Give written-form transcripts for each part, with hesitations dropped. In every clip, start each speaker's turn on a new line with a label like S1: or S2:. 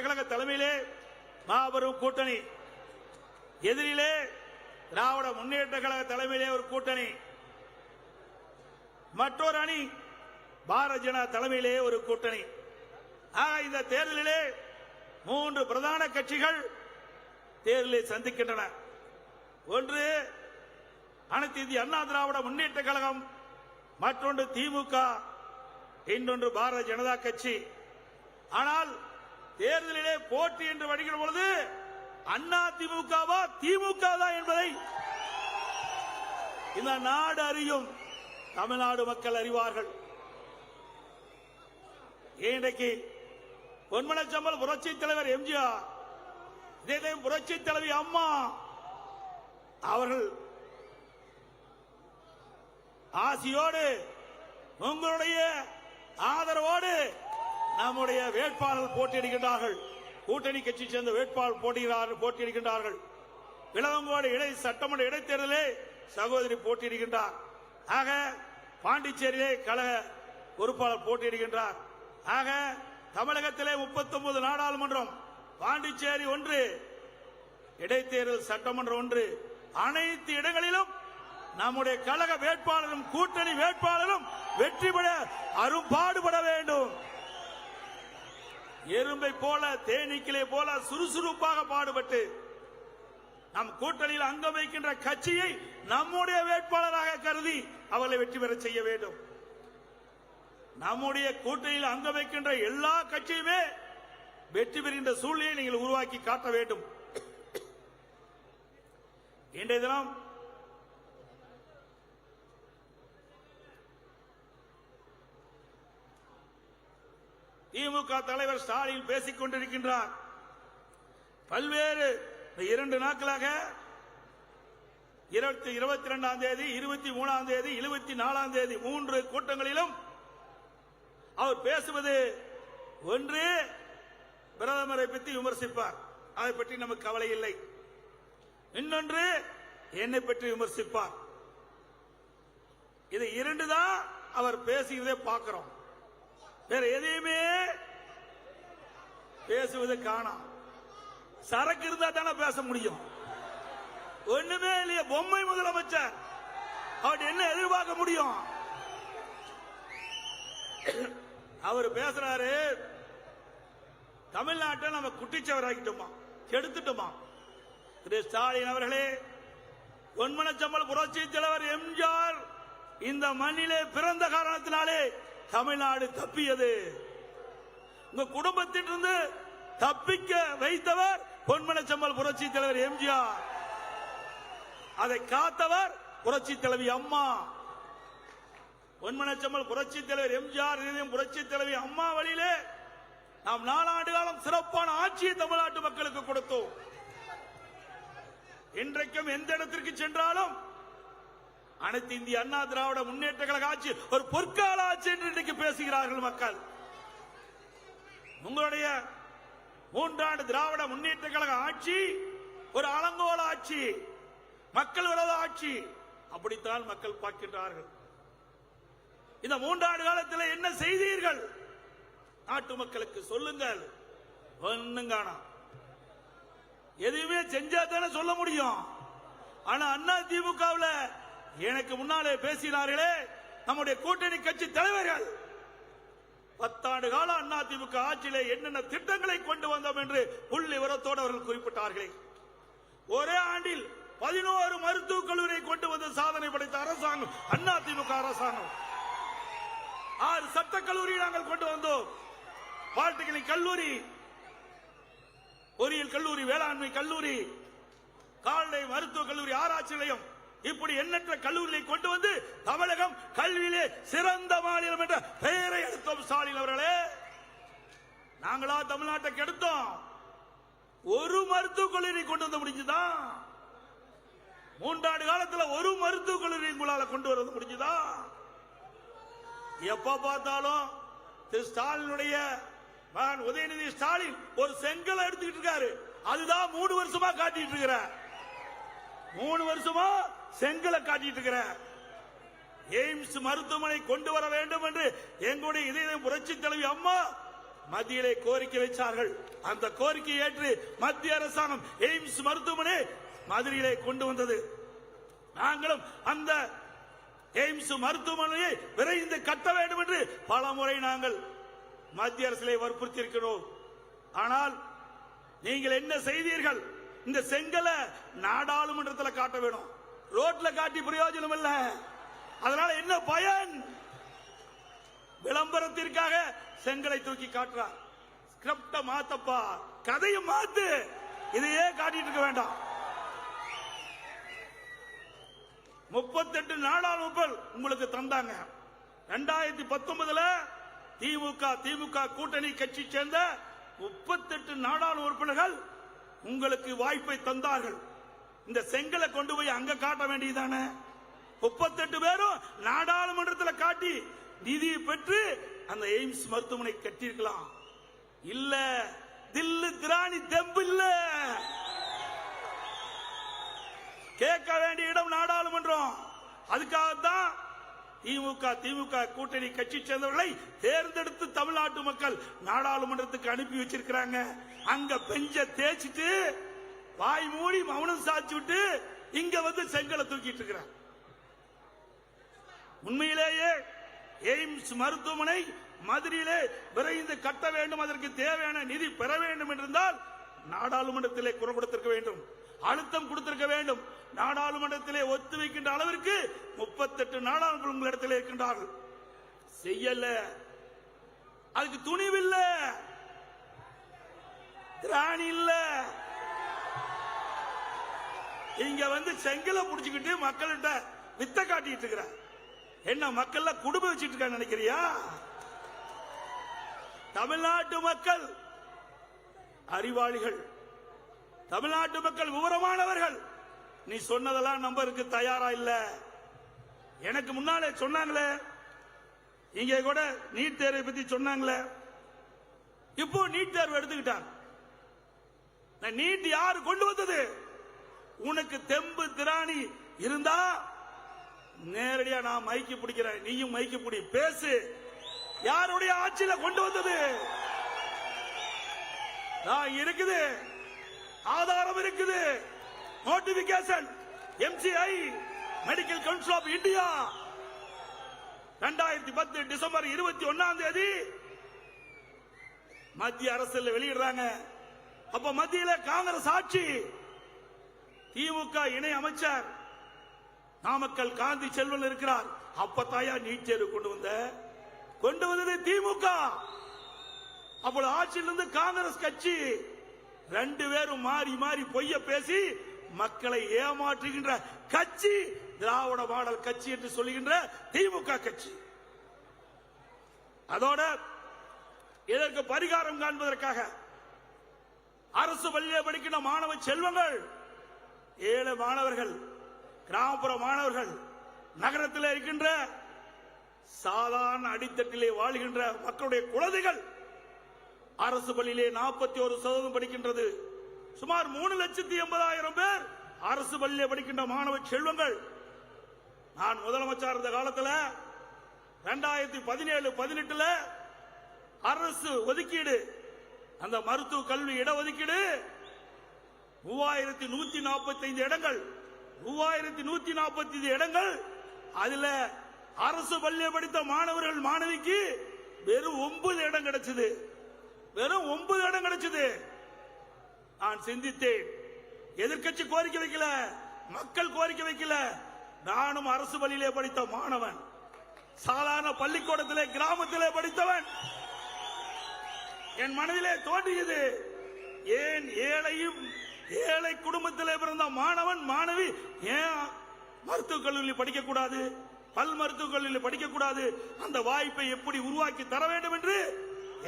S1: கழக தலைமையிலே மாபெரும் கூட்டணி, எதிரிலே திராவிட முன்னேற்ற கழக தலைமையிலே ஒரு கூட்டணி, மற்றொரு அணி பாரதிய ஜனதா தலைமையிலே ஒரு கூட்டணி. இந்த தேர்தலிலே 3 பிரதான கட்சிகள் தேர்தலை சந்திக்கின்றன. ஒன்று அனைத்து இந்திய அண்ணா திராவிட முன்னேற்ற கழகம், மற்றொன்று திமுக, இன்னொன்று பாரதிய ஜனதா கட்சி. ஆனால் தேர்தலிலே போட்டி என்று வருகிற பொழுது அண்ணா திமுகவா திமுக தான் என்பதை இந்த நாடு அறியும், தமிழ்நாடு மக்கள் அறிவார்கள். இன்றைக்கு பொன்மனச்சம்பல் புரட்சி தலைவர் எம்ஜிஆர், இதே புரட்சி தலைவி அம்மா அவர்கள் ஆசியோடு உங்களுடைய ஆதரவோடு நம்முடைய வேட்பாளர்கள் போட்டியிடுகின்றார்கள். கூட்டணி கட்சி சேர்ந்த வேட்பாளர் போட்டியிடுகின்றார்கள். விளவங்கோடு சட்டமன்ற இடைத்தேர்தலே சகோதரி போட்டியிடுகின்றார். ஆக பாண்டிச்சேரியிலே கழக பொறுப்பாளர் போட்டியிடுகின்றார். ஆக தமிழகத்திலே 39 நாடாளுமன்றம், பாண்டிச்சேரி 1, இடைத்தேர்தல் சட்டமன்றம் 1, அனைத்து இடங்களிலும் நம்முடைய கழக வேட்பாளரும் கூட்டணி வேட்பாளரும் வெற்றி பெற அரும்பாடுபட வேண்டும். எறும்பை போல தேனீக்களை போல சுறுசுறுப்பாக பாடுபட்டு நம் கூட்டணியில் அங்கம் வைக்கின்ற கட்சியை நம்முடைய வேட்பாளராக கருதி அவர்களை வெற்றி பெற செய்ய வேண்டும். நம்முடைய கூட்டணியில் அங்கம் வைக்கின்ற எல்லா கட்சியுமே வெற்றி பெறுகின்ற சூழ்நிலையை நீங்கள் உருவாக்கி காட்ட வேண்டும். இன்றைய தினம் திமுக தலைவர் ஸ்டாலின் பேசிக் கொண்டிருக்கின்றார். பல்வேறு 2 நாட்களாக 22ஆம் தேதி, 23ஆம் தேதி, 24ஆம் தேதி 3 கூட்டங்களிலும் அவர் பேசுவது ஒன்று, பிரதமரை பற்றி விமர்சிப்பார், அதை பற்றி நமக்கு கவலை இல்லை. இன்னொன்று என்னை பற்றி விமர்சிப்பார். இது 2 தான் அவர் பேசுவதை பார்க்கிறோம். வேற எதையுமே பேசுவதை காணோம். சரக்கு இருந்தா தானே பேச முடியும். ஒண்ணுமே இல்லையே, பொம்மை முதலமைச்சர், அவர் என்ன எதிர்பார்க்க முடியும்? அவர் பேசுறாரு, தமிழ்நாட்டை நம்ம குட்டிச்சவராக்கிட்டோமா, கெடுத்துட்டோமா? திரு ஸ்டாலின் அவர்களே, பொன்மனச்சம்பல் புரட்சி தலைவர் எம்ஜிஆர் இந்த மண்ணிலே பிறந்த காரணத்தினாலே தமிழ்நாடு தப்பியது. உங்க குடும்பத்திலிருந்து தப்பிக்க வைத்தவர் பொன்மனச்சம்பல் புரட்சி தலைவர் எம்ஜிஆர், அதை காத்தவர் புரட்சி தலைவி அம்மா. பொன்மனச்சம்பல் புரட்சி தலைவர் எம்ஜிஆர், புரட்சி தலைவி அம்மா வழியிலே நாம் 4 ஆண்டு காலம் சிறப்பான ஆட்சியை தமிழ்நாட்டு மக்களுக்கு கொடுத்தோம். இன்றைக்கும் எந்த இடத்திற்கு சென்றாலும் அனைத்து இந்திய அண்ணா திராவிட முன்னேற்ற கழக ஆட்சி ஒரு பொற்கால ஆட்சி என்று இன்றைக்கு பேசுகிறார்கள் மக்கள். உங்களுடைய 3 ஆண்டு திராவிட முன்னேற்ற கழக ஆட்சி ஒரு அலங்கோல ஆட்சி, மக்கள் விரோத ஆட்சி, அப்படித்தான் மக்கள் பார்க்கின்றார்கள். இந்த 3 ஆண்டு காலத்தில் என்ன செய்தீர்கள்? நாட்டு மக்களுக்கு சொல்லுங்கள். ஒண்ணும் காணோம். எதுவுமே செஞ்சா தானே சொல்ல முடியும். ஆனா அண்ணா திமுகவில் எனக்கு முன்னாலே பேசினார்களே நம்முடைய கூட்டணி கட்சி தலைவர்கள், 10 ஆண்டு கால அண்ணா திமுக ஆட்சியிலே என்னென்ன திட்டங்களை கொண்டு வந்தோம் என்று புள்ளி விவரத்தோடு அவர்கள் குறிப்பிட்டார்களே. ஒரே ஆண்டில் 11 மருத்துவக் கல்லூரியை கொண்டு வந்து சாதனை படைத்த அரசாங்கம் அண்ணா திமுக அரசாங்கம். 6 சட்டக் கல்லூரி நாங்கள் கொண்டு வந்தோம். பாலிடெக்னிக் கல்லூரி, பொறியியல் கல்லூரி, வேளாண்மை கல்லூரி, கால்நடை மருத்துவக் கல்லூரி, ஆராய்ச்சி நிலையம், இப்படி எண்ணற்ற கல்லூரிகளை கொண்டு வந்து தமிழகம் கல்வியிலே சிறந்த மாநிலம் என்ற பெயரை எடுத்தோம். ஸ்டாலின் அவர்களே, நாங்களா தமிழ்நாட்டை கெடுத்தோம்? ஒரு மருத்துவக் கல்லூரி கொண்டு வந்து முடிஞ்சுதான்? 3 ஆண்டு காலத்தில் ஒரு மருத்துவக் கல்லூரி உங்களால கொண்டு வரது முடிஞ்சுதா? எப்ப பார்த்தாலும் திரு ஸ்டாலினுடைய மகன் உதயநிதி ஸ்டாலின் ஒரு செங்கலை எடுத்துக்கிட்டு இருக்காரு. அதுதான் 3 வருஷமா காட்டிட்டு இருக்கிற. 3 வருஷமா செங்கலை காட்டிட்டு இருக்கிற. எய்ம்ஸ் மருத்துவமனை கொண்டு வர வேண்டும் என்று எங்களுடைய இதய புரட்சி தலைவி அம்மா மத்தியிலே கோரிக்கை வைச்சார்கள். அந்த கோரிக்கையை ஏற்று மத்திய அரசாங்கம் எய்ம்ஸ் மருத்துவமனை மதுரையிலே கொண்டு வந்தது. நாங்களும் அந்த எய்ம்ஸ் மருத்துவமனையை விரைந்து கட்ட வேண்டும் என்று பல முறை நாங்கள் மத்திய அரசிலே வற்புறுத்தி இருக்கிறோம். ஆனால் நீங்கள் என்ன செய்தீர்கள்? இந்த செங்கலை நாடாளுமன்றத்தில் காட்ட வேணும், ரோட்ல காட்டி பிரயோஜனம் இல்ல. அதனால என்ன பயன்? விளம்பரத்திற்காக செங்கலை தூக்கி காட்டுறார். ஸ்கிரிப்ட மாத்தப்பா, கதையை மாத்து, இதையே காட்டிட்டு இருக்க வேண்டாம். 38 நாடாளுமன்றம் உங்களுக்கு தந்தாங்க. 2019 திமுக கூட்டணி கட்சி சேர்ந்த 38 நாடாளுமன்ற உறுப்பினர்கள் உங்களுக்கு வாய்ப்பை தந்தார்கள். இந்த செங்கலை கொண்டு போய் அங்க காட்ட வேண்டியதானே? 38 பேரும் நாடாளுமன்றத்தில் காட்டி நிதி பெற்று அந்த எய்ம்ஸ் மருத்துவமனை கட்டியிருக்கலாம். இல்ல, தில்லு திராணி தெம்பு இல்ல. கேட்க வேண்டிய இடம் நாடாளுமன்றம். அதுக்காகத்தான் திமுக கூட்டணி கட்சி சேர்ந்தவர்களை தேர்ந்தெடுத்து தமிழ்நாட்டு மக்கள் நாடாளுமன்றத்துக்கு அனுப்பி வச்சிருக்கிறாங்க. அங்க பெஞ்ச தேய்ச்சிட்டு வாய் மூடி மௌனம் சாட்சி விட்டு இங்க வந்து செங்கலை தூக்கிட்டு இருக்கிறாங்க. உண்மையிலேயே எய்ம்ஸ் மருத்துவமனை மதுரையிலே விரைந்து கட்ட வேண்டும், அதற்கு தேவையான நிதி பெற வேண்டும் என்றிருந்தால் நாடாளுமன்றத்திலே குரல் கொடுத்திருக்க வேண்டும், அழுத்தம் கொடுத்திருக்க வேண்டும். நாடாளுமன்றத்திலே ஒத்து வைக்கின்ற அளவிற்கு 38 நாடாளுமன்ற உங்களிடத்தில் இருக்கின்றார்கள். செய்யல, அதுக்கு துணிவில்ல, திராணி இல்ல. இங்க வந்து செங்கலை புடிச்சுக்கிட்டு மக்கள்கிட்ட வித்த காட்டிட்டு இருக்கிற என்ன? மக்கள் குடும்பம் வச்சிட்டு இருக்க நினைக்கிறியா? தமிழ்நாட்டு மக்கள் அறிவாளிகள், தமிழ்நாட்டு மக்கள் விவரமானவர்கள். நீ சொன்னதெல்லாம் நம்பருக்கு தயாரா இல்ல. எனக்கு முன்னாலே சொன்னாங்களே, இங்க கூட நீட் தேர்வை பத்தி சொன்னாங்களே, இப்போ நீட் தேர்வு எடுத்துக்கிட்டாங்க. நீட் யாரு கொண்டு வந்தது? உனக்கு தெம்பு திராணி இருந்தா நேரடியா நான் மைக்கு பிடிக்கிறேன், நீயும் மைக்கு பிடி, பேசு. யாருடைய ஆட்சியில கொண்டு வந்தது? நான் இருக்குது, ஆதாரம் இருக்குது. Notification MCI medical council of India 2010 December 21 மத்திய அரசில் வெளியிடுறாங்க. அப்ப மத்தியில காங்கிரஸ் ஆட்சி. திமுக இணை அமைச்சர் நாமக்கல் காந்தி செல்வன் இருக்கிறார். அப்பத்தாயா நீட் தேர்வு கொண்டு வந்தது திமுக. அப்போது ஆட்சியிலிருந்து காங்கிரஸ் கட்சி. 2 பேரும் மாறி மாறி பொய்ய பேசி மக்களை ஏமாற்றுகின்ற கட்சி திராவிட மாடல் கட்சி என்று சொல்லுகின்ற திமுக கட்சி. அதோட இதற்கு பரிகாரம் காண்பதற்காக அரசு பள்ளியில் படிக்கின்ற மாணவ செல்வங்கள், ஏழை மாணவர்கள், கிராமப்புற மாணவர்கள், நகரத்தில் இருக்கின்ற சாதாரண அடித்தட்டிலே வாழ்கின்ற மக்களுடைய குழந்தைகள் அரசு பள்ளியிலே 41% படிக்கின்றது. சுமார் 3,80,000 பேர் அரசு பள்ளியிலே படிக்கின்ற மாணவ செல்வங்கள். நான் முதலமைச்சர் இருந்த காலத்தில் 2017-18 அரசு ஒதுக்கீடு, அந்த மருத்துவ கல்வி இடஒதுக்கீடு 3145 இடங்கள், 3145 இடங்கள். அதுல அரசு பள்ளியை படித்த மாணவர்கள் மாணவிக்கு வெறும் 9 இடம் கிடைச்சது. வெறும் 9 இடம் கிடைச்சது. நான் சிந்தித்தேன், எதிர்க்கட்சி கோரிக்கை வைக்கல, மக்கள் கோரிக்கை வைக்கல. நானும் அரசு பள்ளியிலே படித்த மாணவன், சாதாரண பள்ளிக்கூடத்திலே கிராமத்திலே படித்தவன். என் மனதிலே தோன்றியது, ஏன் ஏழை குடும்பத்திலே பிறந்த மாணவன் மாணவி ஏன் மருத்துவக் கல்லூரியில் படிக்கக்கூடாது, பல் மருத்துவக் கல்லூரியில் படிக்கக்கூடாது? அந்த வாய்ப்பை எப்படி உருவாக்கி தர வேண்டும் என்று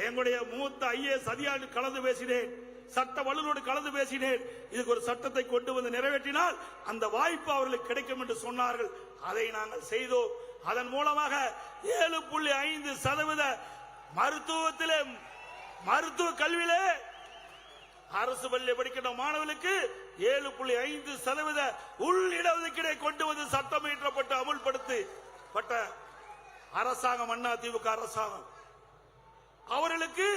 S1: எங்களுடைய மூத்த IAS அதிகாரி கலந்து பேசினேன், சட்ட வல்லுநரோடு கலந்து பேசினேன். இதுக்கு ஒரு சட்டத்தை கொண்டு வந்து நிறைவேற்றினால் அந்த வாய்ப்பு அவர்களுக்கு கிடைக்கும் என்று சொன்னார்கள். அதை நாங்கள் செய்தோம். அதன் மூலமாக 7.5% மருத்துவத்திலே, மருத்துவ கல்வியிலே அரசு பள்ளியில் படிக்கின்ற மாணவர்களுக்கு 7.5% உள் இடஒதுக்கீடை கொண்டு வந்து சட்டம் இயற்றப்பட்டு அமுல்படுத்தப்பட்ட அரசாங்கம் அண்ணா திமுக அரசாங்கம். அவர்களுக்கு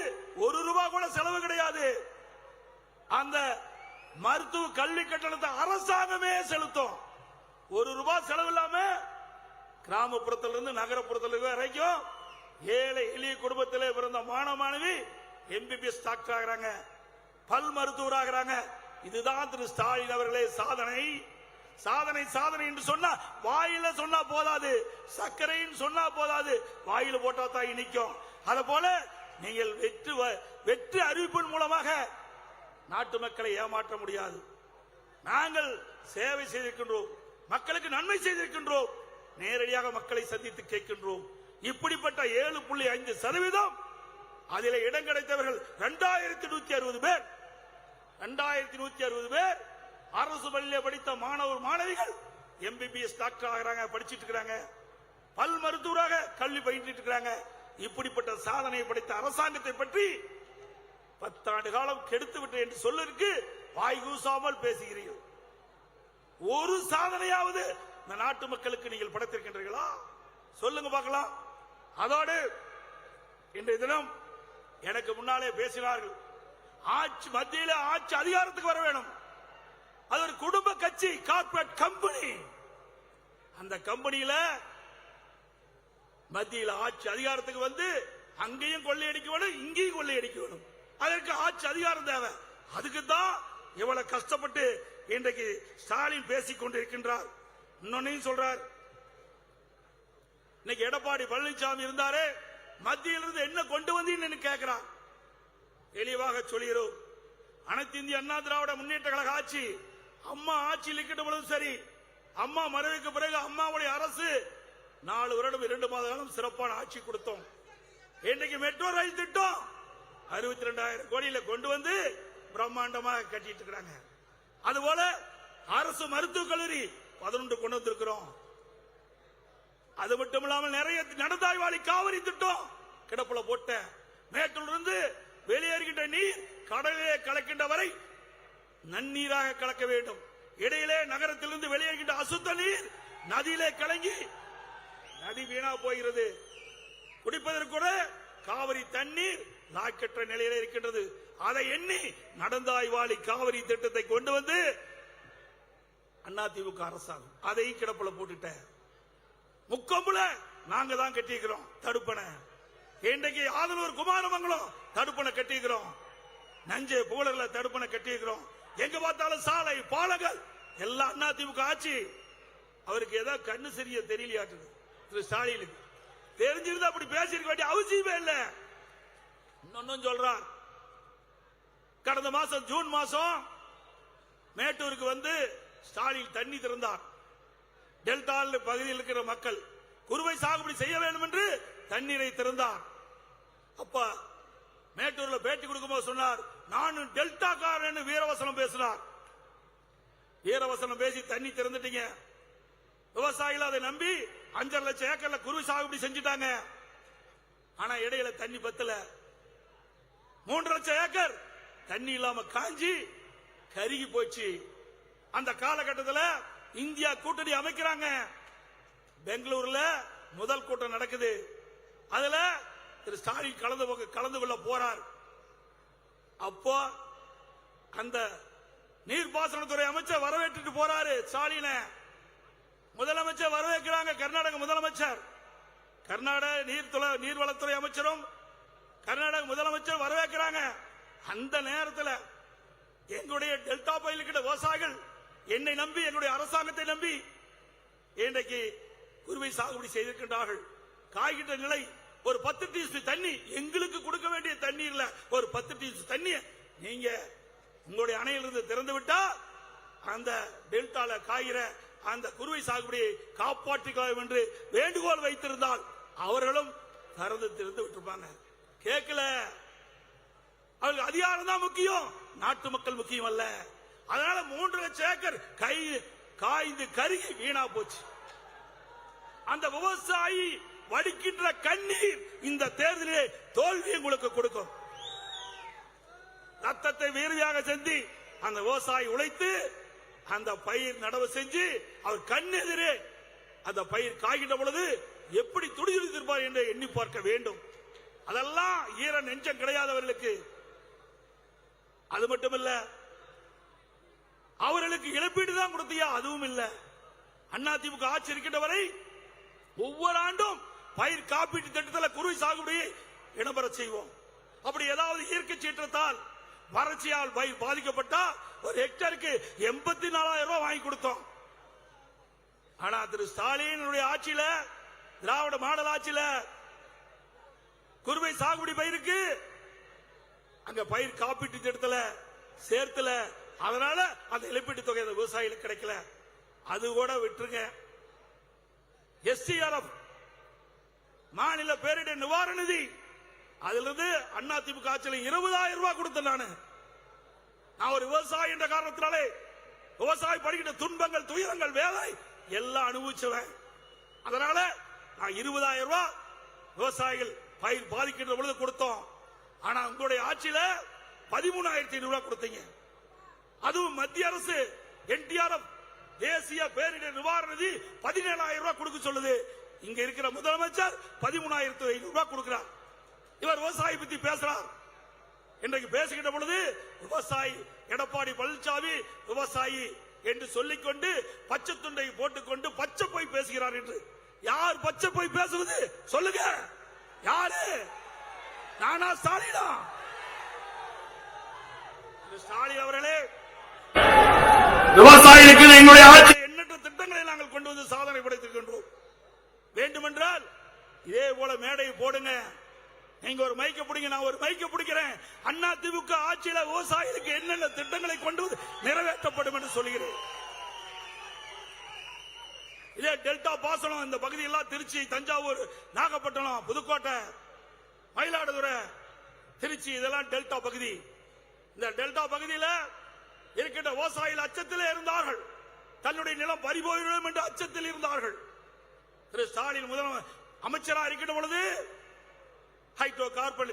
S1: ₹1 கூட செலவு கிடையாது. அந்த மருத்துவ கல்வி கட்டணத்தை அரசாங்கமே செலுத்தும். ₹1 செலவு இல்லாம கிராமப்புறத்திலிருந்து நகரப்புறத்தில் வரைக்கும் ஏழை எளிய குடும்பத்திலே பிறந்த மாணவ மாணவி MBBS டாக்டர் ஆகிறாங்க, பல் மருத்துவர் ஆகிறாங்க. இதுதான் திரு ஸ்டாலின் அவர்களே சாதனை. சாதனை சாதனை என்று சொன்னா வாயில சொன்னா போதாது, சர்க்கரைன்னு சொன்னா போதாது, வாயில போட்டா தான் இனிக்கும். அத போல நீங்கள் வெற்றி அறிவிப்பின் மூலமாக நாட்டு மக்களை ஏமாற்ற முடியாது. நாங்கள் சேவை செய்திருக்கின்றோம், மக்களுக்கு நன்மை செய்திருக்கின்றோம், நேரடியாக மக்களை சந்தித்து கேட்கின்றோம். இப்படிப்பட்ட 7.5% அதில் இடம் கிடைத்தவர்கள் 2160 பேர். 2160 பேர் அரசு பள்ளியில் படித்த மாணவர் மாணவிகள் MBBS டாக்டர் ஆகிறாங்க, படிச்சிட்டு இருக்காங்க, பல் மருத்துவராக கல்வி பயின்றிட்டு இருக்காங்க. இப்படிப்பட்ட சாதனையை படைத்த அரசாங்கத்தை பற்றி 10 ஆண்டு காலம் கெடுத்து விட்டு என்று சொல்லிருக்கு வாய் கூசாமல் பேசுகிறீர்கள். ஒரு சாதனையாவது இந்த நாட்டு மக்களுக்கு நீங்கள் படைத்திருக்கின்றீர்களா? சொல்லுங்க பார்க்கலாம். அதோடு இன்றைய தினம் எனக்கு முன்னாலே பேசினார்கள், ஆட்சி மத்தியில ஆட்சி அதிகாரத்துக்கு வர வேணும். அது ஒரு குடும்ப கட்சி, கார்ப்பரேட் கம்பெனி. அந்த கம்பெனியில மத்தியில் ஆட்சி அதிகாரத்துக்கு வந்து அங்கேயும் கொள்ளையடிக்க வேணும், இங்கேயும் கொள்ளையடிக்க வேணும். அதற்கு ஆட்சி அதிகாரம் தேவை. அதுக்கு தான் எவ்வளவு கஷ்டப்பட்டு இன்றைக்கு ஸ்டாலின் பேசிக் கொண்டிருக்கின்றார். இன்னொன்னையும் சொல்றார், இன்னைக்கு எடப்பாடி பழனிசாமி இருந்தாரு, மத்தியிலிருந்து என்ன கொண்டு வந்தீங்கன்னு கேட்கிறார். தெளிவாக சொல்கிறோம், அனைத்து இந்திய அண்ணா திராவிட முன்னேற்ற கழக ஆட்சி, அம்மா ஆட்சியில் இருக்கின்ற பொழுது சரி, அம்மா மறைவுக்கு பிறகு அம்மாவுடைய அரசு 4 வருடம் 2 மாத காலம் சிறப்பான ஆட்சி கொடுத்தோம். இன்றைக்கு மெட்ரோ ரயில் திட்டம் 62,000 கோடியில கொண்டு வந்து பிரம்மாண்டமாக கட்டிட்டு இருக்காங்க. அதுபோல அரசு மருத்துவக் கல்லூரி 11 கொண்டு வந்திருக்கிறோம். அது மட்டும் இல்லாமல் நிறைய நடந்தாய்வாளி காவிரி திட்டம் கிடப்புல போட்ட, மேட்டூரிலிருந்து வெளியேறுகின்ற நீர் கடலிலே கலக்கின்ற வரை நன்னீராக கலக்க வேண்டும். இடையிலே நகரத்திலிருந்து வெளியேறுகின்ற அசுத்த நீர் நதியிலே கலங்கி நதி வீணா போகிறது. குடிப்பதற்கு கூட காவிரி தண்ணீர் லாக்கற்ற நிலையில இருக்கின்றது. அதை எண்ணி நடந்தாய்வாளி காவிரி திட்டத்தை கொண்டு வந்து அதிமுக அரசாங்கம் அதை கிடப்புல போட்டுட்ட. முக்கொம்புல நாங்க தான் கட்டிக்கிறோம் தடுப்பணை. இன்றைக்கு ஆதனூர் குமாரமங்கலம் தடுப்பணை கட்டிக்கிறோம், நஞ்சை புகழர்ல தடுப்பணை கட்டிக்கிறோம். எங்க பார்த்தாலும் சாலை பாலங்கள் எல்லாம் அதிமுக ஆட்சி. அவருக்கு ஏதாவது கண்ணு சரிய தெரியலையாட்டு திரு ஸ்டாலினுக்கு. தெரிஞ்சிருந்தா அப்படி பேசிருக்க வேண்டிய அவசியமே இல்ல. இன்னொன்னு சொல்றார், கடந்த மாசம் ஜூன் மாசம் மேட்டூருக்கு வந்து ஸ்டாலின் தண்ணி திறந்தார். டெல்டா பகுதியில் இருக்கிற மக்கள் குறுவை சாகுபடி செய்ய வேண்டும் என்று தண்ணீரை திறந்தார். அப்ப மேட்டூர்ல பேட்டி கொடுக்கும்போது சொன்னார், நான் டெல்டா காரன் வீரவசனம் பேசினார். வீரவசனம் பேசி தண்ணி திறந்துட்டீங்க, விவசாயிகள் அதை நம்பி 5.5 லட்சம் ஏக்கர்ல குறுவை சாகுபடி செஞ்சுட்டாங்க. ஆனா இடையில தண்ணி பத்தல. 3 லட்சம் ஏக்கர் தண்ணி இல்லாம காஞ்சி கருகி போச்சு. அந்த காலகட்டத்தில் இந்தியா கூட்டணி அமைக்கிறாங்க. பெங்களூர்ல முதல் கூட்டம் நடக்குது. அதுல திரு ஸ்டாலின் கலந்து கொள்ள போறார். அப்போ அந்த நீர்ப்பாசனத்துறை அமைச்சர் வரவேற்றுட்டு போறாரு ஸ்டாலின. முதலமைச்சர் வரவேற்கிறாங்க, கர்நாடக முதலமைச்சர், கர்நாடக நீர்வளத்துறை அமைச்சரும் கர்நாடக முதலமைச்சர் வரவேற்கிறாங்க. அந்த நேரத்தில் எங்களுடைய டெல்டா பகுதியில் விவசாயிகள் என்னை நம்பி, எங்களுடைய அரசாங்கத்தை நம்பி இன்றைக்கு குறுவை சாகுபடி செய்திருக்கின்றார்கள். காய்கின்ற நிலை ஒரு 10 டிஎஸ்பி தண்ணி எங்களுக்கு கொடுக்க வேண்டிய தண்ணீர்ல ஒரு 10 டிஎஸ்பி தண்ணி நீங்க உங்களுடைய அணையிலிருந்து திறந்து விட்டா அந்த டெல்டால காய்கிற அந்த குறுவை சாகுபடியை காப்பாற்றிக்கலாம் என்று வேண்டுகோள் வைத்திருந்தால் அவர்களும் திறந்து விட்டுருப்பாங்க. கேட்கல. அவர்களுக்கு அதிகாரம் தான் முக்கியம், நாட்டு மக்கள் முக்கியம் அல்ல. அதனால 3 லட்சம் ஏக்கர் காய்ந்து கருகி வீணா போச்சு. அந்த விவசாயி வடிக்கின்ற கண்ணீர் இந்த தேர்தலிலே தோல்வி உங்களுக்கு கொடுக்கும். ரத்தத்தை வேர்வையாக செஞ்சு அந்த விவசாயி உழைத்து அந்த பயிர் நடவு செஞ்சு அவர் கண்ணெதிரே அந்த பயிர் காய்கின்ற பொழுது எப்படி துடிதுடித்திருப்பார் என்று எண்ணி பார்க்க வேண்டும். அதெல்லாம் ஈர நெஞ்சம் கிடையாதவர்களுக்கு. அது மட்டுமல்ல, அவர்களுக்கு இழப்பீடு தான் கொடுத்தியா? அதுவும் இல்ல. அதிமுக ஆட்சி இருக்கின்ற வரை ஒவ்வொரு ஆண்டும் பயிர் காப்பீட்டு திட்டத்தில் குறுவை சாகுபடியை இடம்பெற செய்வோம். அப்படி ஏதாவது இயற்கை சீற்றத்தால் வறட்சியால் பயிர் பாதிக்கப்பட்டா ஒரு ஹெக்டருக்கு 84,000 ரூபாய் வாங்கி கொடுத்தோம். ஆனா திரு ஸ்டாலின் ஆட்சியில, திராவிட மாடல் ஆட்சியில குறுவை சாகுபடி பயிருக்கு அங்க பயிர் காப்பீட்டு திட்டத்துல சேர்த்துல, அதனால அந்த இழப்பீட்டு தொகை விவசாயிகளுக்கு கிடைக்கல. அது கூட விட்டுருங்க. SCRF மாநில பேரிடர் நிவாரண நிதி, அதுல இருந்து அதிமுக ஆட்சியில் 20,000 ரூபாய் கொடுத்தேன். நான் ஒரு விவசாயி என்ற காரணத்தினாலே விவசாயி படுகின்ற துன்பங்கள், துயரங்கள், வேலை எல்லாம் அனுபவிச்சவன். அதனால நான் 20,000 ரூபாய் விவசாயிகள் பயிர் பாதிக்கின்ற பொழுது கொடுத்தோம். ஆனா உங்களுடைய ஆட்சியில 13,500 ரூபாய் கொடுத்தீங்க. அதுவும் மத்திய அரசு NDRF தேசிய பேரிடர் நிவாரண நிதி 17,000 ரூபாய் கொடுக்க சொல்லுது. இங்க இருக்கிற முதலமைச்சர் 13,500 ரூபாய் கொடுக்கிறார். இவர் விவசாயி பத்தி பேசுறார். இன்றைக்கு பேசுகின்ற பொழுது விவசாயி எடப்பாடி பழனிசாமி விவசாயி என்று சொல்லிக்கொண்டு பச்சை துண்டை போட்டுக்கொண்டு பச்சை போய் பேசுகிறார் என்று. யார் பச்சை போய் பேசுவது சொல்லுங்க? யாரு? நானா? ஸ்டாலினா? ஸ்டாலின் அவர்களே, விவசாயிகளுக்கு எங்களுடைய ஆட்சி எண்ணற்ற திட்டங்களை நாங்கள் கொண்டு வந்து சாதனை படைத்திருக்கின்றோம். வேண்டுமென்றால் இதே போல மேடை போடுங்க. நீங்க ஒரு மைக்க பிடிங்க, நான் ஒரு மைக்க பிடிக்கிறேன். அதிமுக ஆட்சியில விவசாயிகளுக்கு என்னென்ன திட்டங்களை கொண்டு வந்து நிறைவேற்றப்படும் என்று சொல்கிறேன். இதே டெல்டா பாசனம் இந்த பகுதியெல்லாம் திருச்சி, தஞ்சாவூர், நாகப்பட்டினம், புதுக்கோட்டை, மயிலாடுதுறை, திருச்சி இதெல்லாம் டெல்டா பகுதி. இந்த டெல்டா பகுதியில் இருக்கின்ற விவசாயிகள் அச்சத்தில் இருந்தார்கள். தன்னுடைய நிலம் பறிபோயிடும் என்ற அச்சத்தில் இருந்தார்கள். திரு ஸ்டாலின் முதல் அமைச்சராக இருக்கின்ற பொழுது ஹைட்ரோ கார்பன்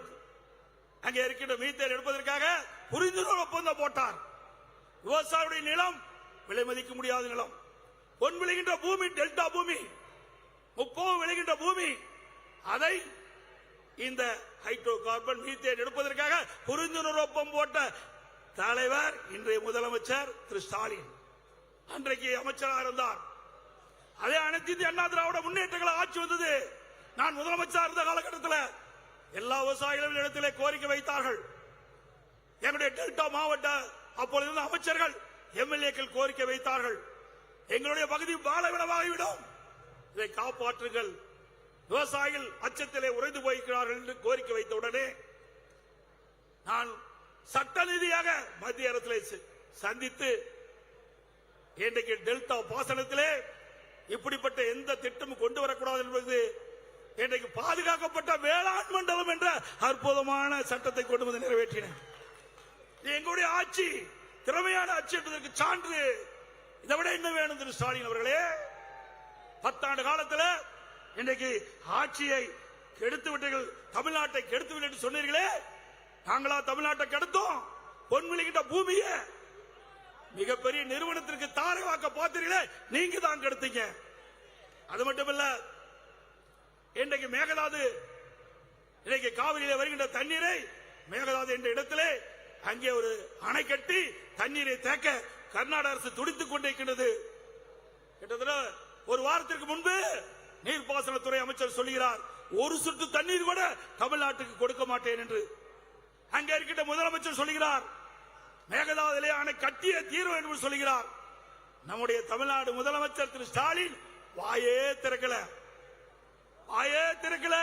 S1: அங்கே இருக்கின்ற மீத்தேன் எடுப்பதற்காக புரிந்துணர்வு ஒப்பந்தம் போட்டார். விவசாயியுடைய நிலம் விலை மதிக்க முடியாத நிலம், பொன் விளைகின்ற பூமி, டெல்டா பூமி, முப்போகம் விளைகின்ற பூமி, அதை இந்த ஹைட்ரோ கார்பன் மீத்தேன் எடுப்பதற்காக புரிந்துணர்வு ஒப்பந்தம் போட்ட தலைவர் இன்றைய முதலமைச்சர் திரு ஸ்டாலின். அன்றைக்கு அமைச்சராக இருந்தார். அதே அனைத்து இந்திய அண்ணா திராவிட முன்னேற்றங்கள் ஆட்சி வந்தது. நான் முதலமைச்சர் இருந்த காலகட்டத்தில் எல்லா விவசாயிகளும் இடத்திலே கோரிக்கை வைத்தார்கள். எங்களுடைய டெல்டா மாவட்ட அப்பொழுது அமைச்சர்கள், MLAக்கள் கோரிக்கை வைத்தார்கள். எங்களுடைய பகுதி பாலைவனமாகிவிடும், இதை காப்பாற்றுங்கள், விவசாயிகள் அச்சத்திலே உறைந்து போயிருக்கிறார்கள் என்று கோரிக்கை வைத்த உடனே நான் சட்ட ரீதியாக மத்திய அரசிலே சந்தித்து இன்றைக்கு டெல்டா பாசனத்திலே இப்படிப்பட்ட எந்த திட்டமும் கொண்டு வரக்கூடாது என்பது இன்றைக்கு பாதுகாக்கப்பட்ட வேளாண் மண்டலம் என்ற அற்புதமான சட்டத்தை கொண்டு வந்து நிறைவேற்றினேன். எங்களுடைய ஆட்சி திறமையான ஆட்சி என்பதற்கு சான்று. இதை விட என்ன வேணும் திரு ஸ்டாலின் அவர்களே? 10 ஆண்டு காலத்தில் இன்றைக்கு ஆட்சியை கெடுத்து விட்டீர்கள், தமிழ்நாட்டை கெடுத்து விட்டு சொன்னீர்களே. நாங்களா தமிழ்நாட்டை கெடுத்தோம்? பொன் விளைகின்ற பூமியை மிகப்பெரிய நிறுவனத்திற்கு தாரை வாக்க பார்த்தீர்களே, நீங்க தான் கெடுத்தீங்க. அது மட்டுமல்ல, இன்றைக்கு மேகதாது, இன்றைக்கு காவிரியில வருகின்ற தண்ணீரை மேகதாது என்ற இடத்திலே அங்கே ஒரு அணை கட்டி தண்ணீரை தேக்க கர்நாடக அரசு துடித்துக் கொண்டிருக்கின்றது. கிட்டத்தட்ட ஒரு வாரத்திற்கு முன்பு நீர்ப்பாசனத்துறை அமைச்சர் சொல்கிறார், ஒரு சொட்டு தண்ணீர் கூட தமிழ்நாட்டுக்கு கொடுக்க மாட்டேன் என்று. அங்கே இருக்கின்ற முதலமைச்சர் சொல்கிறார், மேகதாதுலே அணை கட்டிய தீர்வு என்று சொல்கிறார். நம்முடைய தமிழ்நாடு முதலமைச்சர் திரு ஸ்டாலின் வாயே திறக்கல, வாயே திறக்கல.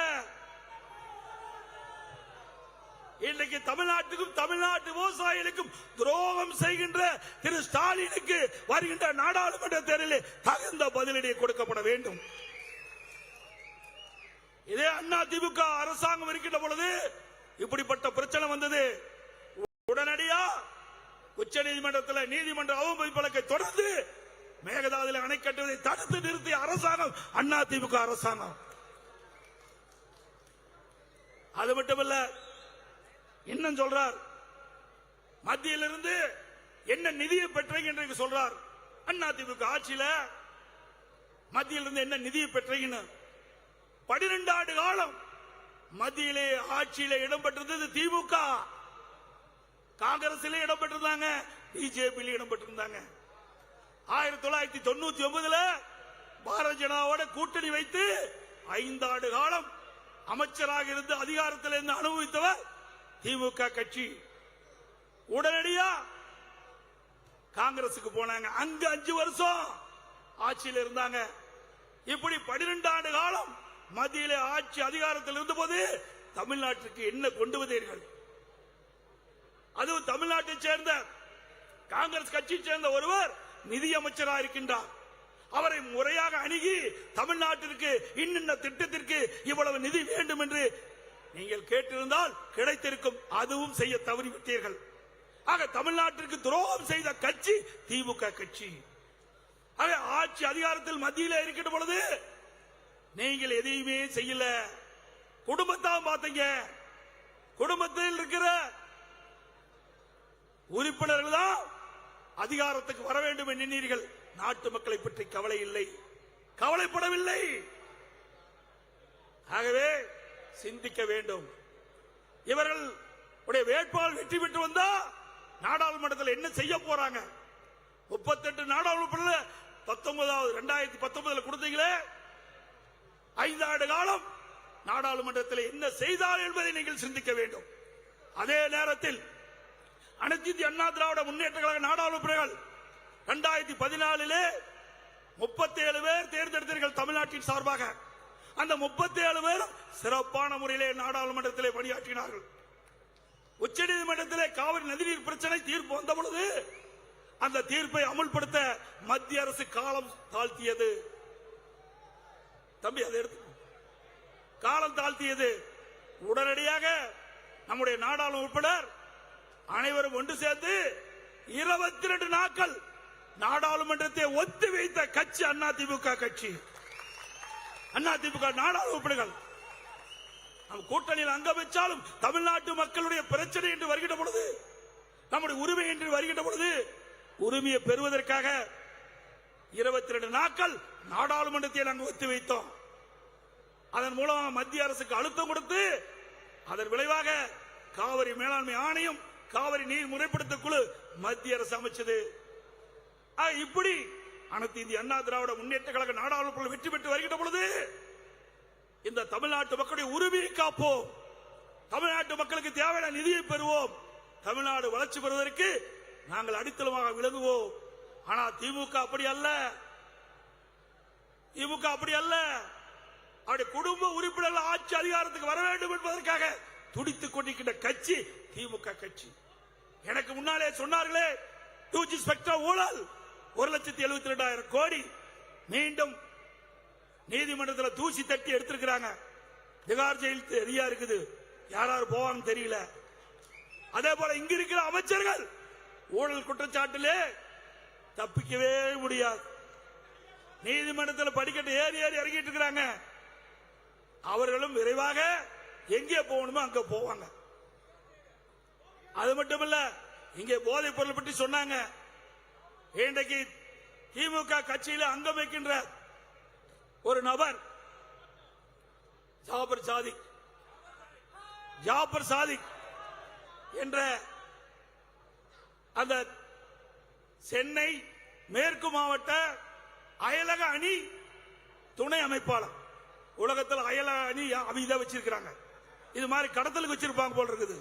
S1: இன்றைக்கு தமிழ்நாட்டுக்கும் தமிழ்நாட்டு விவசாயிகளுக்கும் துரோகம் செய்கின்ற திரு ஸ்டாலினுக்கு வருகின்ற நாடாளுமன்ற தேர்தலில் தகுந்த பதிலடி கொடுக்கப்பட வேண்டும். இதே அதிமுக அரசாங்கம் இருக்கின்ற பொழுது இப்படிப்பட்ட பிரச்சனை வந்தது. உடனடியா உச்ச நீதிமன்றத்தில் நீதிமன்ற அவமதிப்பு வழக்கை தொடர்ந்து மேகதாதுல அணை கட்டுவதை தடுத்து நிறுத்திய அரசாங்கம் அதிமுக அரசாங்கம். அது மட்டுமல்ல, இன்னும் சொல்றார், மத்தியிலிருந்து என்ன நிதியை பெற்றீங்க என்று சொல்றார். அதிமுக ஆட்சியில மத்தியிலிருந்து என்ன நிதியை பெற்றீங்கன்னு 12 ஆண்டு காலம் மத்தியிலே ஆட்சியிலே இடம்பெற்றிருந்தது திமுக, காங்கிரஸிலே இடம்பெற்றிருந்தாங்க, பிஜேபியிலே இடம்பெற்றிருந்தாங்க. 1999 பாரதிய ஜனதாவோட கூட்டணி வைத்து 5 ஆண்டு காலம் அமைச்சராக இருந்து அதிகாரத்தில் இருந்து அனுபவித்தவர் திமுக கட்சி. உடனடியா காங்கிரசுக்கு போனாங்க, அங்க 5 வருஷம் ஆட்சியில் இருந்தாங்க. இப்படி 12 ஆண்டு காலம் மத்தியிலே ஆட்சி அதிகாரத்தில் இருந்தபோது தமிழ்நாட்டிற்கு என்ன கொண்டு வந்தீர்கள்? அதுவும் தமிழ்நாட்டை சேர்ந்த காங்கிரஸ் கட்சியை சேர்ந்த ஒருவர் நிதியமைச்சராக இருக்கின்றார். அவரை முறையாக அணுகி தமிழ்நாட்டிற்கு இன்ன திட்டத்திற்கு இவ்வளவு நிதி வேண்டும் என்று நீங்கள் கேட்டிருந்தால் கிடைத்திருக்கும். அதுவும் செய்ய தவறிவிட்டீர்கள். ஆக தமிழ்நாட்டிற்கு துரோகம் செய்த கட்சி திமுக கட்சி. ஆக ஆட்சி அதிகாரத்தில் மத்தியில் இருக்கின்ற பொழுது நீங்கள் எதையுமே செய்யல. குடும்பத்தான் பார்த்தீங்க. குடும்பத்தில் இருக்கிற உறுப்பினர்கள் தான் அதிகாரத்துக்கு வர வேண்டும் எண்ணினீர்கள். நாட்டு மக்களை பற்றி கவலை இல்லை, கவலைப்படவில்லை. ஆகவே சிந்திக்க வேண்டும். இவர்கள் வேட்பாளர் வெற்றி பெற்று வந்தா நாடாளுமன்றத்தில் என்ன செய்ய போறாங்க? 38 நாடாளுமன்ற 2019 கொடுத்தீங்களே, 5 ஆண்டு காலம் நாடாளுமன்றத்தில் என்ன செய்தார் என்பதை நீங்கள் சிந்திக்க வேண்டும். அதே நேரத்தில் அனைத்து இந்திய அண்ணா திராவிட முன்னேற்ற கழக நாடாளுமன்றங்கள் 2014 37 பேர் தேர்ந்தெடுத்தீர்கள் தமிழ்நாட்டின் சார்பாக. அந்த 37 பேரும் சிறப்பான முறையிலே நாடாளுமன்றத்திலே பணியாற்றினார்கள். உச்சநீதிமன்றத்திலே காவிரி நதிநீர் பிரச்சனை தீர்ப்பு வந்த பொழுது அந்த தீர்ப்பை அமுல்படுத்த மத்திய அரசு காலம் தாழ்த்தியது. தம்பி, அதை எடுத்து காலம் தாழ்த்தியது. உடனடியாக நம்முடைய நாடாளுமன்ற உறுப்பினர் அனைவரும் ஒன்று சேர்ந்து 22 நாட்கள் நாடாளுமன்றத்தை ஒத்தி வைத்த கட்சி அதிமுக கட்சி. அதிமுக நாடாளுமன்ற உறுப்பினர்கள் நம் கூட்டணியில் அங்கம் வச்சாலும் தமிழ்நாட்டு மக்களுடைய பிரச்சனை என்று வருகின்ற பொழுது, நம்முடைய உரிமை என்று வருகின்ற பொழுது, உரிமையை பெறுவதற்காக 22 நாட்கள் நாடாளுமன்றத்தை நாங்கள் ஒத்தி வைத்தோம். அதன் மூலமாக மத்திய அரசுக்கு அழுத்தம் கொடுத்து அதன் விளைவாக காவிரி மேலாண்மை ஆணையம், காவிரி நீர் முறைப்படுத்த குழு மத்திய அரசு அமைச்சது. இப்படி அனைத்து இந்திய அண்ணா திராவிட முன்னேற்ற கழக நாடாளுமன்ற வெற்றி பெற்று வருகின்ற பொழுது இந்த தமிழ்நாட்டு மக்களுடைய உரிமையை காப்போம், தமிழ்நாட்டு மக்களுக்கு தேவையான நிதியை பெறுவோம், தமிழ்நாடு வளர்ச்சி பெறுவதற்கு நாங்கள் அடித்தளமாக விளங்குவோம். ஆனால் திமுக அப்படி அல்ல. திமுக அப்படி அல்ல. அவருடைய குடும்ப உறுப்பினர்கள் ஆட்சி அதிகாரத்துக்கு வர வேண்டும் என்பதற்காக துடித்துக் கொண்டிருக்கின்ற கட்சி திமுக கட்சி. எனக்கு முன்னாலே சொன்னார்களே 2G ஸ்பெக்ட்ரம் ஊழல் 1,72,000 கோடி மீண்டும் நீதிமன்றத்தில் தூசி தட்டி எடுத்திருக்கிறாங்க. திகார் ஜெயில் ரெடியா இருக்குது, யாராரு போவாங்க தெரியல. அதே போல இங்க இருக்கிற அமைச்சர்கள் ஊழல் குற்றச்சாட்டிலே தப்பிக்கவே முடியாது. நீதிமன்றத்தில் படிக்கட்டு ஏறி ஏறி இறங்கிட்டு இருக்கிறாங்க. அவர்களும் விரைவாக எங்கே போகணுமோ அங்க போவாங்க. அது மட்டுமல்ல, இங்கே போதைப் பொருள் பற்றி சொன்னாங்க. இன்றைக்கு திமுக கட்சியில் அங்கம் வைக்கின்ற ஒரு நபர் ஜாபர் சாதிக் என்ற அந்த சென்னை மேற்கு மாவட்ட அயலக அணி துணை அமைப்பாளர். உலகத்தில் அயலக அணி இதை வச்சிருக்கிறாங்க. இது மாதிரி கடத்தலுக்கு வச்சிருப்பாங்க போல இருக்குது.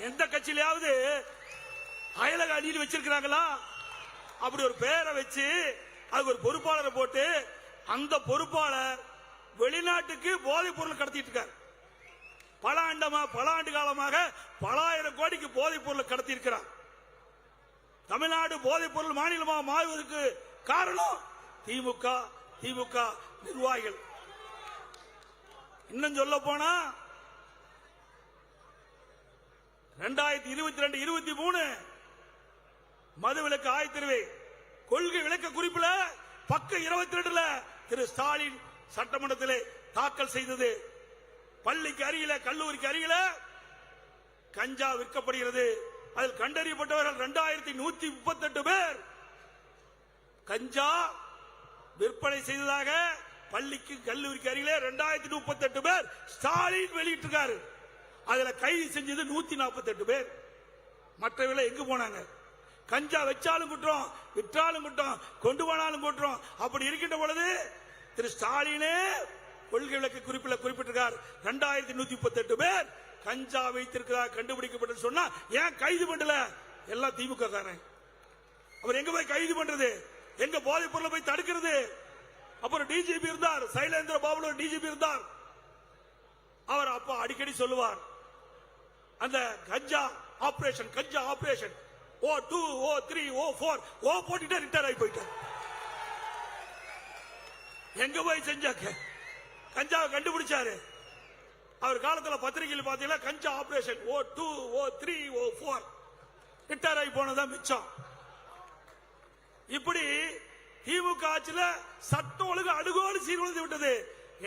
S1: எந்த கட்சியிலாவது அயலக அணியில் வச்சிருக்கிறாங்களா? அப்படி ஒரு பேரை வச்சு அதுக்கு ஒரு பொறுப்பாளரை போட்டு அந்த பொறுப்பாளர் வெளிநாட்டுக்கு போதைப் பொருள் கடத்திட்டு இருக்கார். பல ஆண்டு காலமாக பல ஆயிரம் கோடிக்கு போதைப் பொருள் கடத்தி இருக்கிறார். தமிழ்நாடு போதைப் பொருள் மாநிலமாக மாறுவதற்கு காரணம் திமுக நிர்வாகிகள். இன்னும் சொல்ல போனா 2022-23 மதுவிலக்கு ஆயத்தீர்வை கொள்கை விளக்க குறிப்பில் பக்கம் 22 திரு ஸ்டாலின் சட்டமன்றத்திலே தாக்கல் செய்தது. பள்ளிக்கு அருகில, கல்லூரிக்கு அருகில கஞ்சா விற்கப்படுகிறது. அதில் கண்டறியப்பட்டவர்கள் 2138 பேர் கஞ்சா விற்பனை செய்ததாக பள்ளிக்கு கல்லூரிக்கு அருகிலே 2038 பேர் ஸ்டாலின் வெளியிட்டிருக்காரு. அதுல கைது செஞ்சது 148 பேர். மற்றவர்கள் எங்க போனாங்க? கஞ்சா வச்சாலும் குற்றம், விற்றாலும் குற்றம், கொண்டு போனாலும் குற்றம். அப்படி இருக்கின்ற பொழுது திரு ஸ்டாலினே கொள்கை விளக்க குறிப்பில் குறிப்பிட்டிருக்கார். 2138 பேர் கஞ்சா வைத்திருக்கிறார் கண்டுபிடிக்கப்பட்டு சொன்னா ஏன் கைது பண்ணல? எல்லாம் திமுக காரன். அவர் எங்க போய் கைது பண்றது? எங்க போதைப் பொருளை போய் தடுக்கிறது? அப்புறம் டிஜிபி இருந்தார், சைலேந்திர பாபு டிஜிபி இருந்தார். அவர் அப்ப அடிக்கடி சொல்லுவார், அந்த கஞ்சா ஆபரேஷன் O2 O3 O4 ஓ போட்டுட்டு ரிட்டர் ஆகி போயிட்டார். எங்க போய் செஞ்சாக்க கஞ்சாவை கண்டுபிடிச்சாரு. அவர் காலத்துல பத்திரிகையில் பாத்தீங்கன்னா கஞ்சா ஆபரேஷன் O2 O3 O4 ரிட்டர் ஆகி போனதான் மிச்சம். இப்படி திமுக ஆட்சியில சட்டம் ஒழுங்கு அடுகோடு சீர்குலைந்து விட்டது.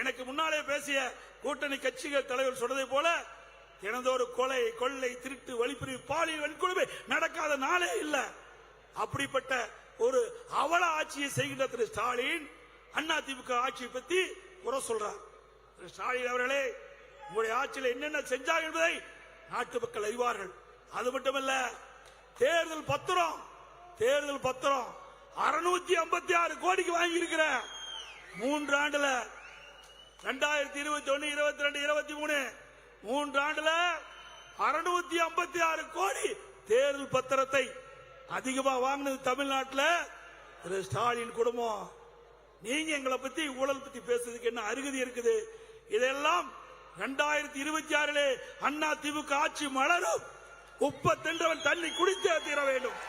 S1: எனக்கு முன்னாலே பேசிய கூட்டணி கட்சிகள் தலைவர் சொன்னதை போல தினந்தோறும் கொலை, கொள்ளை, திருட்டு, வழிப்பறி, பாலியல் வன்கொடுமை நடக்காத நாளே இல்ல. அப்படிப்பட்ட ஒரு அவல ஆட்சியை செய்கின்ற திரு ஸ்டாலின் அண்ணா திமுக ஆட்சியை பத்தி குறை சொல்றார். திரு ஸ்டாலின் அவர்களே, உங்களுடைய ஆட்சியில் என்னென்ன செஞ்சாங்க என்பதை நாட்டு மக்கள் அறிவார்கள். அது மட்டுமல்ல, தேர்தல் பத்திரம் 656 கோடிக்கு வாங்கி இருக்கிற 3 ஆண்டுல 2021, 22, 23 3 ஆண்டுல 656 கோடி தேர்தல் பத்திரத்தை அதிகமா வாங்கினது தமிழ்நாட்டில் திரு ஸ்டாலின் குடும்பம். நீங்க எங்களை பத்தி ஊழல் பத்தி பேசுறதுக்கு என்ன அருகதி இருக்குது? இதெல்லாம் 2026 அண்ணா திமுக ஆட்சி மலரும். உப்ப தின்றவன் தண்ணி குடித்தே தீர வேண்டும்.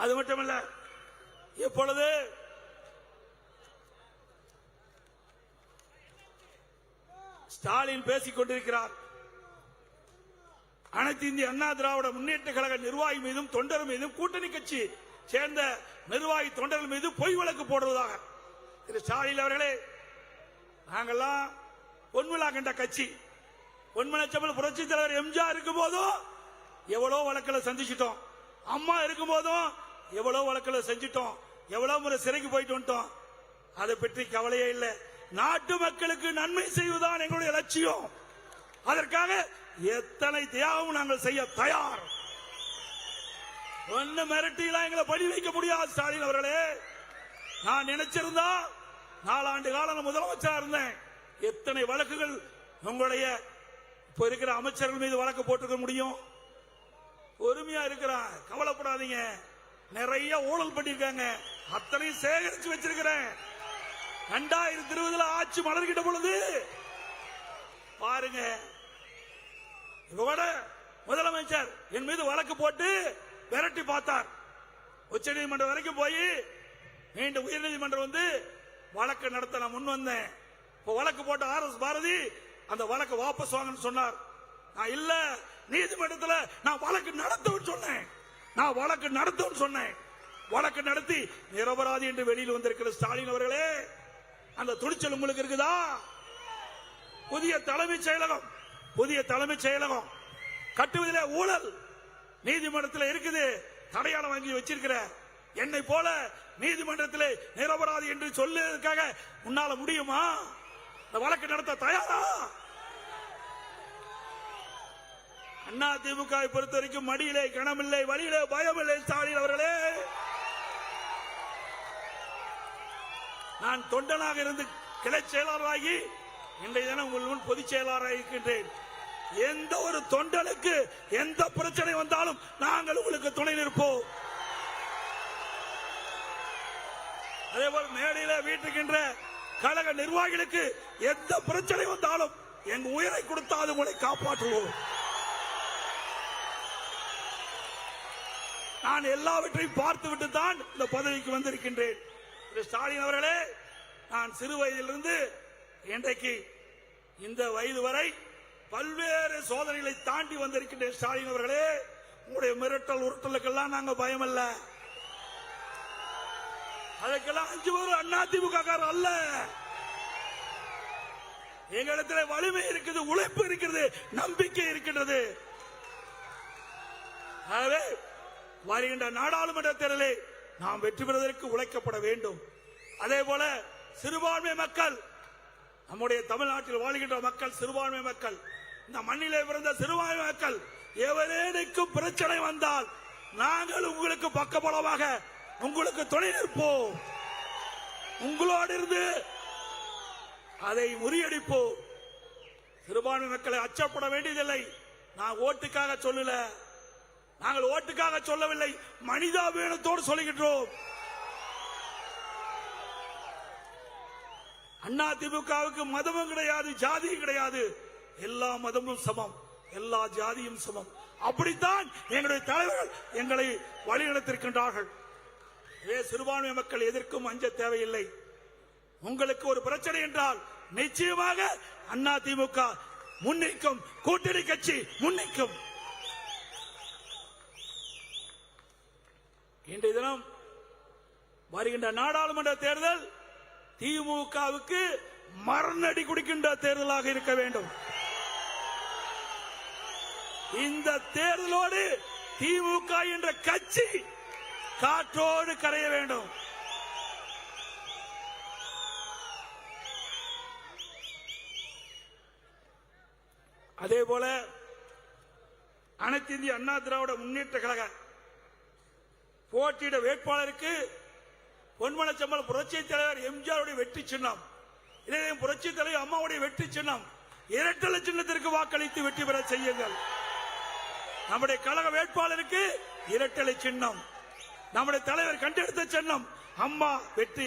S1: அது மட்டுமல்ல, இப்பொழுது ஸ்டாலின் பேசிக் கொண்டிருக்கிறார். அனைத்து இந்திய அண்ணா திராவிட முன்னேற்ற கழக நிர்வாகி மீதும் தொண்டர் மீதும் கூட்டணி கட்சி சேர்ந்த நிர்வாகி தொண்டர்கள் மீது பொய் வழக்கு போடுவதாக. திரு ஸ்டாலின் அவர்களே, நாங்கெல்லாம் பொன்விழா கண்ட கட்சி. பொன்மனச்சம்பல் புரட்சி தலைவர் எம்ஜிஆர் இருக்கும் போதும் எவ்வளவு வழக்குகளை சந்திச்சிட்டோம். அம்மா இருக்கும் போதும் எவ்வளவு வழக்குகளை செஞ்சிட்டோம். எவ்வளவு முறை சிறைக்கு போயிட்டு வந்துட்டோம். அதை பற்றி கவலையே இல்லை. நாட்டு மக்களுக்கு நன்மை செய்வதுதான் எங்களுடைய லட்சியம். அதற்காக எத்தனை தியாகம் நாங்கள் செய்ய தயார். ஒன்னு மிரட்டிலாம் எங்களை பணி வைக்க முடியாது. ஸ்டாலின் அவர்களே, நான் நினைச்சிருந்தா 4 ஆண்டு காலம் முதலமைச்சராக இருந்தேன். எத்தனை வழக்குகள் உங்களுடைய இப்ப இருக்கிற அமைச்சர்கள் மீது வழக்கு போட்டுக்க முடியும்? பொறுமையா இருக்கிறான், கவலைப்படாதீங்க. நிறைய ஊழல் பண்ணிருக்காங்க, அத்தனையும் சேகரிச்சு வச்சிருக்கிறேன். 2020 ஆட்சி மலர்கிட்ட பொழுது பாருங்க, முதலமைச்சர் என் மீது வழக்கு போட்டு விரட்டி பார்த்தார். உச்ச நீதிமன்றம் வரைக்கும் போய் மீண்டும் உயர்நீதிமன்றம் வந்து வழக்கு நடத்த நான் முன் வந்தேன். வழக்கு போட்ட RS பாரதி அந்த வழக்கு வாபஸ் வாங்கன்னு சொன்னார். நான் இல்ல, நீதிமன்றத்தில் நான் வழக்கு நடத்துவேன்னு சொன்னேன். வழக்கு நடத்தி நிரபராதி என்று வெளியில் வந்திருக்கிற ஸ்டாலின் அவர்களே, அந்த துணிச்சல் உங்களுக்கு இருக்குதா? புதிய தலைமைச் செயலகம் கட்டுவதிலே ஊழல் நீதிமன்றத்தில் இருக்குது. தடையாளம் வாங்கி வச்சிருக்கிற என்னை போல நீதிமன்றத்தில் நிரபராதி என்று சொல்லுவதற்காக உன்னால முடியுமா? இந்த வழக்கு நடத்த தயாரா? அண்ணா திமுக பொறுத்த வரைக்கும் மடியிலே கணமில்லை, வழியிலே பயமில்லை. ஸ்டாலின் அவர்களே, நான் தொண்டனாக இருந்து கிளை செயலாளராகி இன்றைய தினம் உங்கள் முன் பொதுச் செயலாளராக இருக்கின்றேன். எந்த ஒரு தொண்டனுக்கு எந்த பிரச்சனை வந்தாலும் நாங்கள் உங்களுக்கு துணை நிற்போம். அதேபோல் மேடையில வீட்டுக்கின்ற கழக நிர்வாகிகளுக்கு எந்த பிரச்சனை வந்தாலும் எங்க உயிரை கொடுத்தால் உங்களை காப்பாற்றுவோம். நான் எல்லாவற்றையும் பார்த்துவிட்டு தான் இந்த பதவிக்கு வந்திருக்கின்றேன். ஸ்டாலின் அவர்களே, நான் சிறு வயதிலிருந்து இன்றைக்கு இந்த வயது வரை பல்வேறு சோதனைகளை தாண்டி வந்திருக்கின்றேன். ஸ்டாலின் அவர்களே, உங்களுடைய மிரட்டல் உருட்டலுக்கெல்லாம் நாங்க பயமல்ல. அதற்கெல்லாம் 5 பேர் அதிமுக அல்ல. எங்களிடத்தில் வலிமை இருக்குது, உழைப்பு இருக்கிறது, நம்பிக்கை இருக்கின்றது. ஆகவே வருகின்ற நாடாளுமன்ற தேர்தலில் நாம் வெற்றி பெறுவதற்கு உழைக்கப்பட வேண்டும். அதே போல சிறுபான்மை மக்கள், நம்முடைய தமிழ்நாட்டில் வாழ்கின்ற மக்கள் சிறுபான்மை மக்கள், இந்த மண்ணிலே பிறந்த சிறுபான்மை மக்கள், எவரேனுக்கும் பிரச்சனை வந்தால் நாங்கள் உங்களுக்கு பக்கபலமாக உங்களுக்கு துணை நிற்போம். உங்களோடு இருந்து அதை முறியடிப்போம். சிறுபான்மை மக்களை அச்சப்பட வேண்டியதில்லை. நான் ஓட்டுக்காக சொல்லல, நாங்கள் ஓட்டுக்காக சொல்லவில்லை, மனிதாபிமானத்தோடு சொல்லுகின்றோம். அதிமுகவுக்கு மதமும் கிடையாது, ஜாதியும் கிடையாது. எல்லா மதமும் சமம், எல்லா ஜாதியும் சமம். அப்படித்தான் எங்களுடைய தலைவர்கள் எங்களை வழிநடத்திருக்கின்றார்கள். சிறுபான்மை மக்கள் எதற்கும் அஞ்ச தேவையில்லை. உங்களுக்கு ஒரு பிரச்சனை என்றால் நிச்சயமாக அதிமுக முன்னிற்கும், கூட்டணி கட்சி முன்னிற்கும். இன்றைய தினம் வருகின்ற நாடாளுமன்ற தேர்தல் திமுகவுக்கு மரணடி குடிக்கின்ற தேர்தலாக இருக்க வேண்டும். இந்த தேர்தலோடு திமுக என்ற கட்சி காற்றோடு கரைய வேண்டும். அதே போல அனைத்து இந்திய அண்ணா திராவிட முன்னேற்ற கழக போட்டியிட வேட்பாளருக்கு பொன்மனச்சம்பல் புரட்சி தலைவர் எம்ஜிஆருடைய வெற்றி சின்னம், இதயம் புரட்சி தலைவர் அம்மாவுடைய வெற்றி சின்னம், இரட்டை சின்னத்திற்கு வாக்களித்து வெற்றி பெற செய்யுங்கள். நம்முடைய கழக வேட்பாளருக்கு இரட்டை சின்னம், நம்முடைய தலைவர் கண்டெடுத்த சின்னம், அம்மா வெற்றி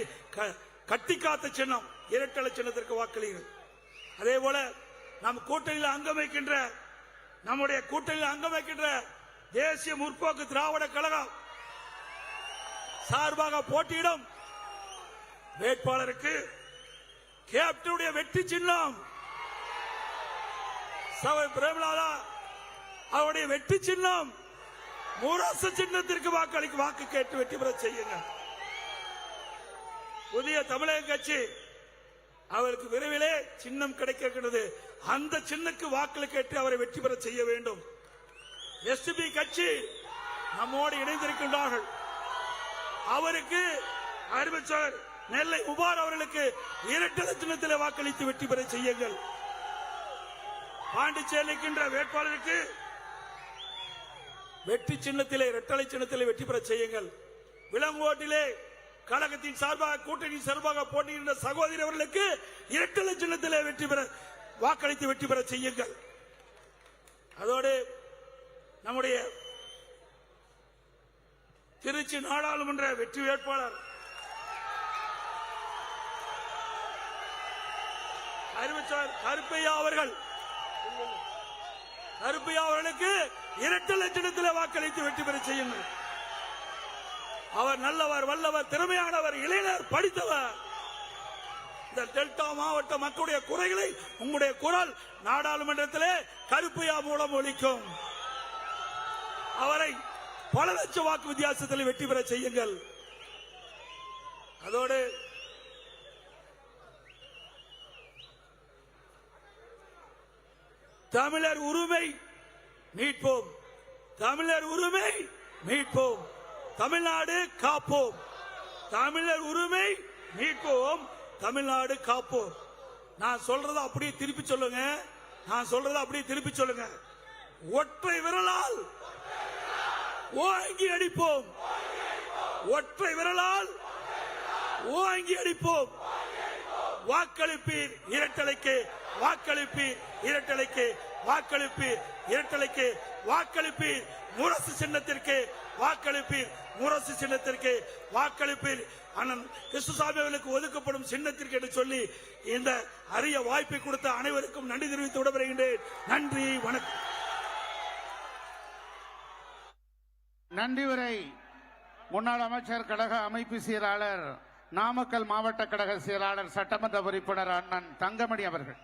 S1: கட்டி காத்த சின்னம், இரட்டை சின்னத்திற்கு வாக்களியுங்கள். அதே போல நம் கூட்டணியில் அங்கம் வைக்கின்ற, நம்முடைய கூட்டணியில் அங்கம் வைக்கின்ற தேசிய முற்போக்கு திராவிட கழகம் சார்பாக போட்டியிடும் வேட்பாளருக்கு கேப்டனுடைய வெற்றி சின்னம் சபை பிரேமலாதா அவருடைய வெற்றி சின்னம் முரசு சின்னத்திற்கு வாக்கு கேட்டு வெற்றி பெற செய்யுங்க. புதிய தமிழக கட்சி அவருக்கு விரைவிலே சின்னம் கிடைக்கிறது. அந்த சின்னக்கு வாக்களை கேட்டு அவரை வெற்றி பெற செய்ய வேண்டும். எஸ்டிபி கட்சி நம்மோடு இணைந்திருக்கின்றார்கள். அவருக்கு அறிவிச்சவர் நெல்லை உபார் அவர்களுக்கு இரட்டை சின்னத்தில் வாக்களித்து வெற்றி பெற செய்யுங்கள். பாண்டிச்சேரிக்கின்ற வேட்பாளருக்கு வெற்றி சின்னத்திலே இரட்டை சின்னத்திலே வெற்றி பெற செய்யுங்கள். விலங்கோட்டிலே கழகத்தின் சார்பாக கூட்டணி சார்பாக போட்டியிடுகின்ற சகோதரி அவர்களுக்கு இரட்டை சின்னத்திலே வெற்றி பெற வாக்களித்து வெற்றி பெற செய்யுங்கள். அதோடு நம்முடைய திருச்சி நாடாளுமன்ற வெற்றி வேட்பாளர் அறிவிச்சார் கருப்பையா அவர்களுக்கு இரட்டை சின்னத்திலே வாக்களித்து வெற்றி பெற செய்யுங்கள். அவர் நல்லவர், வல்லவர், திறமையானவர், இளைஞர், படித்தவர். இந்த டெல்டா மாவட்ட மக்களுடைய குறைகளை உங்களுடைய குரல் நாடாளுமன்றத்திலே கருப்பையா மூலம் ஒலிக்கும். அவரை பல லட்சம் வாக்கு வித்தியாசத்தில் வெற்றி பெற செய்யுங்கள். அதோடு தமிழர் உரிமை மீட்போம், தமிழர் உரிமை மீட்போம், தமிழ்நாடு காப்போம், தமிழர் உரிமை மீட்போம், தமிழ்நாடு காப்போம். நான் சொல்றத அப்படியே திருப்பி சொல்லுங்க, நான் சொல்றத அப்படியே திருப்பி சொல்லுங்க. ஒற்றை விரலால் ஓங்கி அடிப்போம், ஒற்றை விரலால் ஓங்கி அடிப்போம். வாக்களிப்பீர் இரட்டலைக்கு, வாக்களிப்பீர் இரட்டலைக்கு, வாக்களிப்பீர் இரட்டலைக்கு, வாக்களிப்பீர் முரசு சின்னத்திற்கு, வாக்களிப்பீர் முரசு சின்னத்திற்கு, வாக்களிப்பீர் அண்ணன் கிருஷ்ணசாமி அவர்களுக்கு ஒதுக்கப்படும் சின்னத்திற்கு என்று சொல்லி இந்த அரிய வாய்ப்பை கொடுத்த அனைவருக்கும் நன்றி தெரிவித்து விடைபெறுகின்றேன். நன்றி, வணக்கம்.
S2: நன்றி உரை முன்னாள் அமைச்சர் கழக அமைப்பு செயலாளர், நாமக்கல் மாவட்ட கழக செயலாளர், சட்டமன்ற உறுப்பினர் அண்ணன் தங்கமணி அவர்கள்.